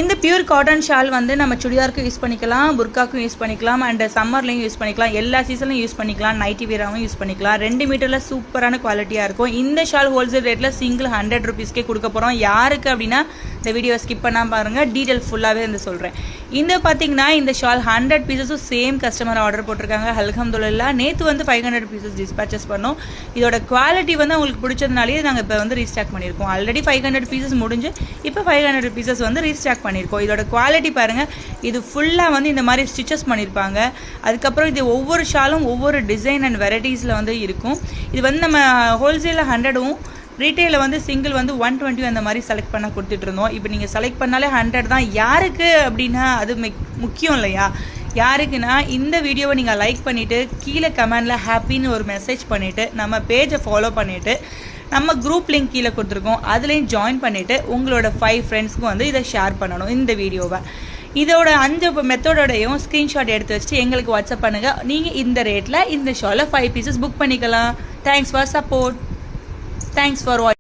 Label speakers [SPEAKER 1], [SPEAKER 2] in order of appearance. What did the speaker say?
[SPEAKER 1] இந்த pure cotton shawl வந்து நம்ம சுடிதாருக்கு யூஸ் பண்ணிக்கலாம், புர்காக்கும் யூஸ் பண்ணிக்கலாம், அண்ட் சம்மர்லையும் யூஸ் பண்ணிக்கலாம், எல்லா சீசன்லையும் யூஸ் பண்ணிக்கலாம், நைட்டி வேராகவும் யூஸ் பண்ணிக்கலாம். 2 மீட்டரில் சூப்பரான குவாலிட்டியாக இருக்கும். இந்த ஷால் ஹோல்சேல் ரேட்டில் சிங்கிள் 100 ருபீஸ்க்கே கொடுக்க போகிறோம். யாருக்கு அப்படின்னா இந்த வீடியோவை ஸ்கிப் பண்ணாமல் பாருங்கள், டீட்டெயில் ஃபுல்லாகவே வந்து சொல்கிறேன். இந்த பார்த்தீங்கன்னா இந்த ஷால் 100 பீசஸும் சேம் கஸ்டமர் ஆர்டர் போட்டிருக்காங்க. அல்ஹம்துலில்லாஹ் நேற்று வந்து 500 பீசஸ் டிஸ்பேச்சஸ் பண்ணோம். இதோட குவாலிட்டி வந்து அவங்களுக்கு பிடிச்சதுனாலே நாங்கள் இப்போ வந்து ரீஸ்டாக் பண்ணியிருக்கோம். ஆல்ரெடி 500 பீசஸ் முடிஞ்சு இப்போ 500 பீசஸ் வந்து ரீஸ்டாக் பண்ணியிருக்கோம். இதோட குவாலிட்டி பாருங்கள், இது ஃபுல்லாக வந்து இந்த மாதிரி ஸ்டிச்சஸ் பண்ணியிருப்பாங்க. அதுக்கப்புறம் இது ஒவ்வொரு ஷாலும் ஒவ்வொரு டிசைன் அண்ட் வெரைட்டிஸில் வந்து இருக்கும். இது வந்து நம்ம ஹோல்சேலில் 100ம் ரீட்டெயிலில் வந்து சிங்கிள் வந்து 120 அந்த மாதிரி செலக்ட் பண்ண கொடுத்துட்ருந்தோம். இப்போ நீங்கள் செலக்ட் பண்ணாலே 100 தான். யாருக்கு அப்படின்னா அது முக்கியம் இல்லையா? யாருக்குன்னா இந்த வீடியோவை நீங்கள் லைக் பண்ணிவிட்டு கீழே கமெண்டில் ஹாப்பின்னு ஒரு மெசேஜ் பண்ணிவிட்டு நம்ம பேஜை ஃபாலோ பண்ணிவிட்டு நம்ம குரூப் லிங்க் கீழே கொடுத்துருக்கோம், அதுலேயும் ஜாயின் பண்ணிவிட்டு உங்களோட 5 ஃப்ரெண்ட்ஸ்க்கும் வந்து இதை ஷேர் பண்ணணும் இந்த வீடியோவை. இதோட 5 மெத்தடோடையும் ஸ்க்ரீன்ஷாட் எடுத்து வச்சுட்டு எங்களுக்கு வாட்ஸ்அப் பண்ணுங்கள். நீங்கள் இந்த ரேட்டில் இந்த ஷாலில் 5 பீசஸ் புக் பண்ணிக்கலாம். Thanks for support. Thanks for watching.